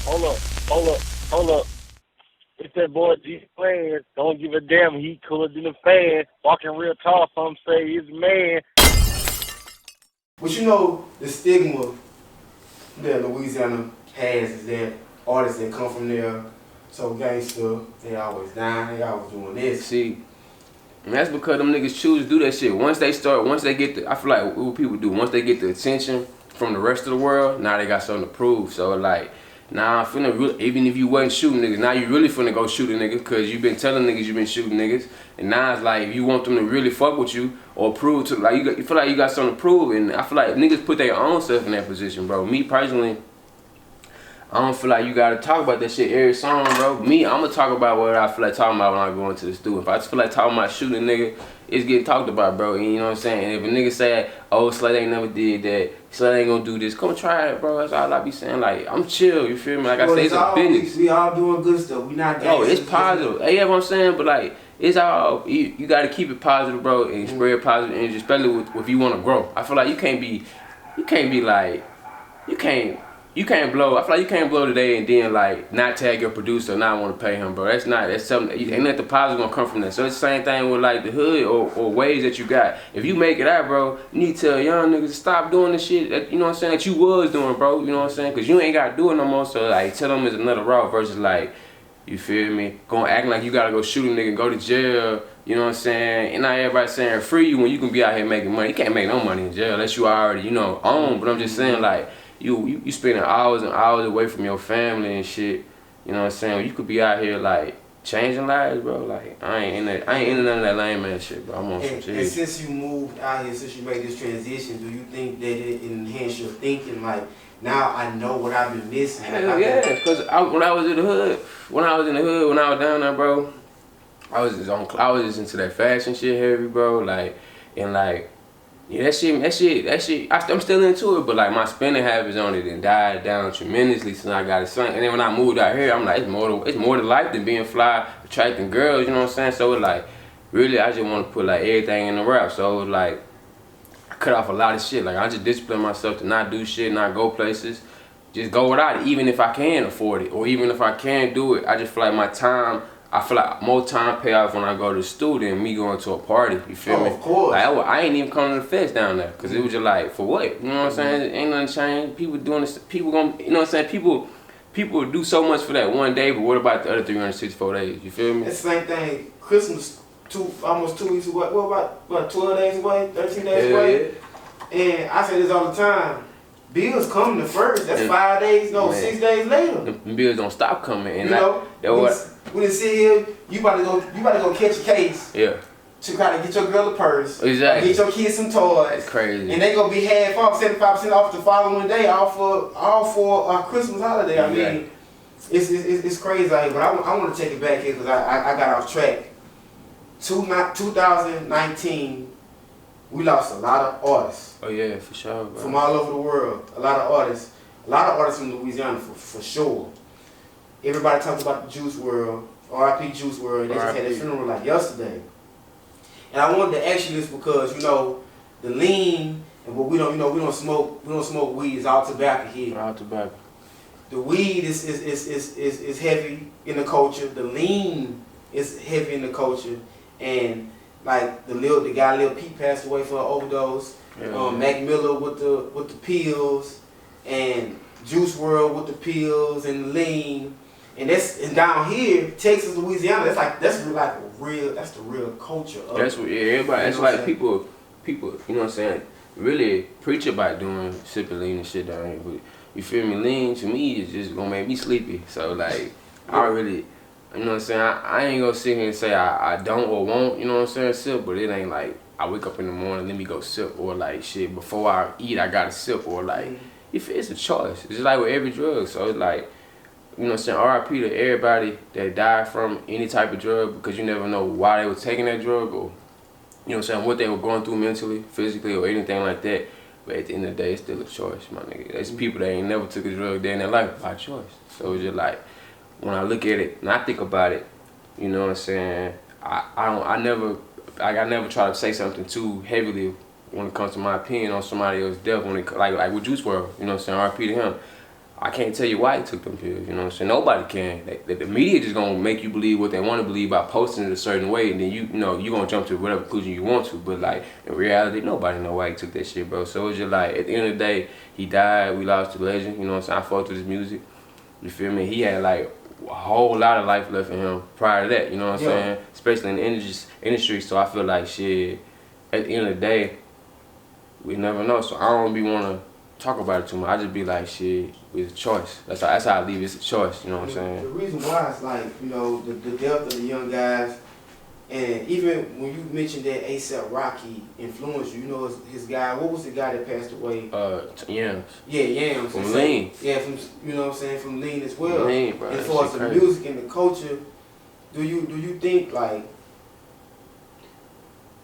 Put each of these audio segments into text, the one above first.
Hold up, hold up, hold up. It's that boy GodBoy. Don't give a damn. He cooler than a fan. Walking real tall. Some say he's a man. But you know, the stigma that Louisiana has is that artists that come from there so gangster, they always dying, they always doing this. See, and that's because them niggas choose to do that shit. Once they get the, I feel like what people do, once they get the attention from the rest of the world, now they got something to prove. So like, now I'm finna really, even if you wasn't shooting niggas, now you really finna go shoot a nigga because you been telling niggas you been shooting niggas. And now it's like, if you want them to really fuck with you or prove to, like, you feel like you got something to prove. And I feel like niggas put their own self in that position, bro. Me personally, I don't feel like you gotta talk about that shit every song, bro. Me, I'ma talk about what I feel like talking about when I go into the studio. If I just feel like talking about shooting a nigga, it's getting talked about, bro. And you know what I'm saying? And if a nigga say, oh, Slay ain't never did that, Slay ain't gonna do this, come try it, bro. That's all I be saying. Like, I'm chill, you feel me? Like I say, it's a business. We all doing good stuff. We not gangsters. Oh, it's positive. Hey, yeah, what I'm saying? But like, it's all, you gotta keep it positive, bro, and spread positive energy, especially if you wanna grow. I feel like you can't be like, you can't blow. I feel like you can't blow today and then like not tag your producer, not want to pay him, bro. That's something. Ain't nothing positive gonna come from that. So it's the same thing with like the hood or ways that you got. If you make it out, bro, you need to tell young niggas to stop doing the shit that, you know what I'm saying, that you was doing, bro. You know what I'm saying? Cause you ain't gotta do it no more. So like tell them it's another route versus like, you feel me? Going acting like you gotta go shoot a nigga and go to jail. You know what I'm saying? And not everybody saying free you when you can be out here making money. You can't make no money in jail unless you already, you know, own. But I'm just saying like, you spending hours and hours away from your family and shit. You know what I'm saying? You could be out here like changing lives, bro. Like I ain't into none of that lame man shit, bro. I'm on some shit. And since you moved out here, since you made this transition, do you think that it enhanced your thinking? Like now I know what I've been missing. Hell yeah, cause when I was in the hood, when I was down there, bro, I was just into that fashion shit heavy, bro. Like and like. Yeah, that shit. I'm still into it, but like my spending habits on it and died down tremendously since I got a son. And then when I moved out here, I'm like, it's more to life than being fly, attracting girls. You know what I'm saying? So it's like, really, I just want to put like everything in the rap. So it was like, I cut off a lot of shit. Like I just discipline myself to not do shit, not go places, just go without it, even if I can afford it, or even if I can't do it. I just feel like my time. I feel like more time pay off when I go to the studio than me going to a party. You feel me? Of course. Like, I ain't even coming to the fest down there because it was just like, for what? You know what I'm saying? Ain't nothing changed. People doing this. People gonna, you know what I'm saying? People do so much for that one day, but what about the other 364 days? You feel me? It's the same thing. Christmas, almost 2 weeks away. What about 12 days away? 13 days away? Yeah. And I say this all the time. Bills coming the first. That's 5 days, no, man. 6 days later. The bills don't stop coming. And you know, we didn't sit here. You about to go catch a case. Yeah. To kind of get your girl a purse. Exactly. Get your kids some toys. That's crazy. And they gonna be half off, 75% off the following day, all for Christmas holiday. I mean, it's crazy out here. But I want to take it back here because I got off track. 2019. We lost a lot of artists. Oh yeah, for sure, bro. From all over the world. A lot of artists from Louisiana for sure. Everybody talks about the Juice Wrld, R.I.P. Juice Wrld. They just had a funeral like yesterday. And I wanted to ask you this because you know the lean and what we don't smoke weed. It's all tobacco here. All tobacco. The weed is heavy in the culture. The lean is heavy in the culture, and like the guy Lil Peep passed away for an overdose. Yeah. Mac Miller with the pills, and Juice Wrld with the pills and the lean, and down here, Texas, Louisiana. That's the real culture. That's what everybody. That's like people. You know what I'm saying? Really preach about doing sipping lean and shit down here, but you feel me? Lean to me is just gonna make me sleepy. So like, I really. You know what I'm saying? I ain't gonna sit here and say I don't or won't, you know what I'm saying, sip, but it ain't like I wake up in the morning, let me go sip, or like shit, before I eat I gotta sip, or like, if it's a choice. It's just like with every drug, so it's like, you know what I'm saying, RIP to everybody that died from any type of drug, because you never know why they were taking that drug, or, you know what I'm saying, what they were going through mentally, physically, or anything like that. But at the end of the day, it's still a choice, my nigga. There's people that ain't never took a drug day in their life by choice. So it's just like, when I look at it and I think about it, you know what I'm saying, I never try to say something too heavily when it comes to my opinion on somebody else's death, when it like with Juice Wrld, you know what I'm saying, RP to him. I can't tell you why he took them pills, you know what I'm saying? Nobody can. The media just gonna make you believe what they want to believe by posting it a certain way, and then you know you gonna jump to whatever conclusion you want to. But like in reality, nobody know why he took that shit, bro. So it's just like at the end of the day, he died. We lost a legend, you know what I'm saying? I fucked with his music. You feel me? He had like a whole lot of life left in him prior to that, you know what I'm saying? Especially in the industry. So I feel like shit. At the end of the day, we never know. So I don't be wanna talk about it too much. I just be like, shit, it's a choice. That's how I leave it. It's a choice, you know what I'm saying? The reason why is like, you know, the depth of the young guys, and even when you mentioned that A$AP Rocky influenced you, you know, his guy, what was the guy that passed away? Yams. Yeah, Yams. From Lean. Yeah, from, you know what I'm saying, from Lean as well. Lean, bro. As far as the music and the culture, do you think like,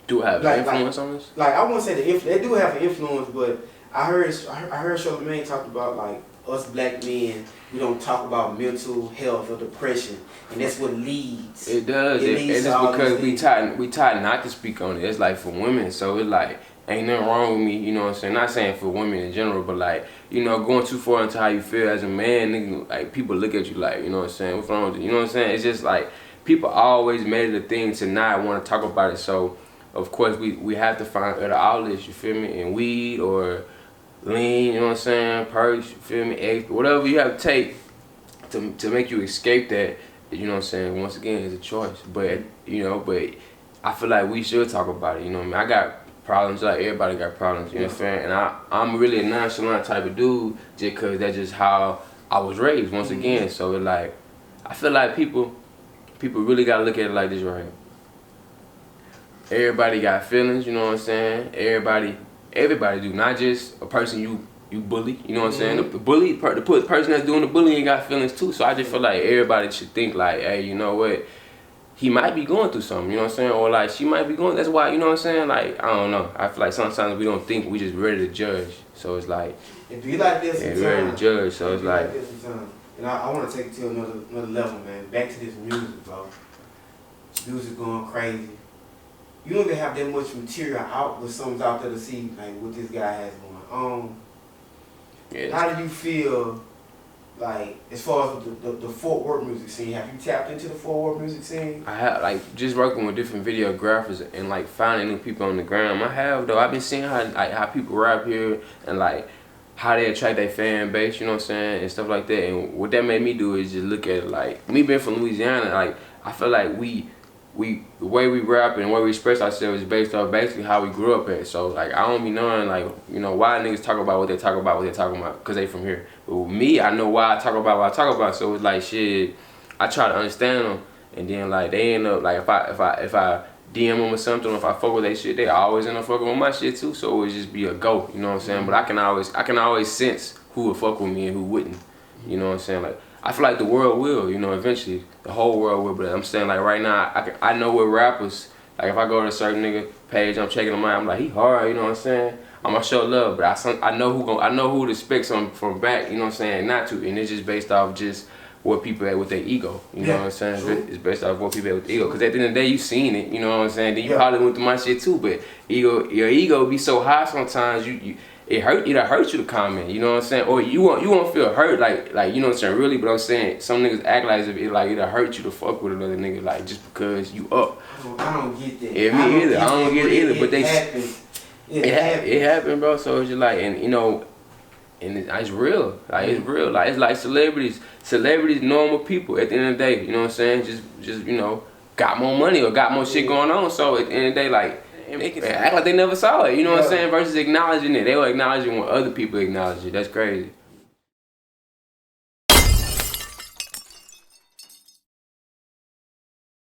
do have an influence on this? Like I wouldn't say the influence. They do have an influence, but I heard Charlamagne talked about like us black men. We don't talk about mental health or depression, and that's what leads. It does. It it's because we taught not to speak on it. It's like for women, so it's like ain't nothing wrong with me. You know what I'm saying? Not saying for women in general, but like you know going too far into how you feel as a man, nigga, like people look at you like you know what I'm saying. What's wrong with you? You know what I'm saying? It's just like people always made it a thing to not want to talk about it. So. Of course, we have to find other outlets, you feel me, in weed or lean, you know what I'm saying, perks, you feel me, eggs, whatever you have to take to make you escape that, you know what I'm saying, once again, it's a choice. But, you know, but I feel like we should talk about it, you know what I mean. I got problems, like everybody got problems, you know what I'm saying, and I'm really a nonchalant type of dude just because that's just how I was raised, once again. So, it's like, I feel like people really got to look at it like this right here. Everybody got feelings, you know what I'm saying? Everybody do, not just a person you bully, you know what I'm saying? The person that's doing the bullying got feelings too. So I just feel like everybody should think like, hey, you know what? He might be going through something, you know what I'm saying? Or like she might be going, that's why, you know what I'm saying? Like, I don't know. I feel like sometimes we don't think, we just ready to judge. So it's like, it be like this sometimes. Ready to judge, so it's like and I want to take it to another level, man. Back to this music, bro. Music going crazy. You don't even have that much material out, but something's out there to see like what this guy has going on. Yeah. How do you feel like as far as the Fort Worth music scene? Have you tapped into the Fort Worth music scene? I have, like just working with different videographers and like finding new people on the ground. I have though. I've been seeing how people rap here and like how they attract their fan base, you know what I'm saying, and stuff like that. And what that made me do is just look at it like me being from Louisiana, like I feel like the way we rap and the way we express ourselves is based off basically how we grew up at. So like I don't be knowing like, you know, why niggas talk about what they talk about, because they from here. But with me, I know why I talk about what I talk about. So it's like shit, I try to understand them, and then like they end up like if I DM them or something, or if I fuck with their shit, they always end up fucking with my shit too. So it just be a go, you know what I'm saying? But I can always sense who would fuck with me and who wouldn't, you know what I'm saying? Like I feel like the world will, you know, eventually. The whole world will, but I'm saying like right now, I know with rappers, like if I go to a certain nigga page, I'm checking them out, I'm like, he hard, you know what I'm saying? I'm gonna show love, but I know who to expect something from back, you know what I'm saying, not to, and it's just based off just what people at with their ego, you know what I'm saying? True. It's based off what people at with their ego, because at the end of the day, you seen it, you know what I'm saying? Then you probably went through my shit too, but your ego be so high sometimes, it hurts you to comment, you know what I'm saying? Or you won't feel hurt like you know what I'm saying, really, but I'm saying some niggas act like as if it'll hurt you to fuck with another nigga, like just because you up. I don't get that. Yeah, me either. I don't get it either, but it happened, bro. So it's just like, and you know, and it's real. Like it's real. Like it's like celebrities, normal people. At the end of the day, you know what I'm saying? Just you know, got more money or got more shit going on. So at the end of the day, like. They act like they never saw it, you know what I'm saying? Versus acknowledging it. They were acknowledging when other people acknowledge it. That's crazy.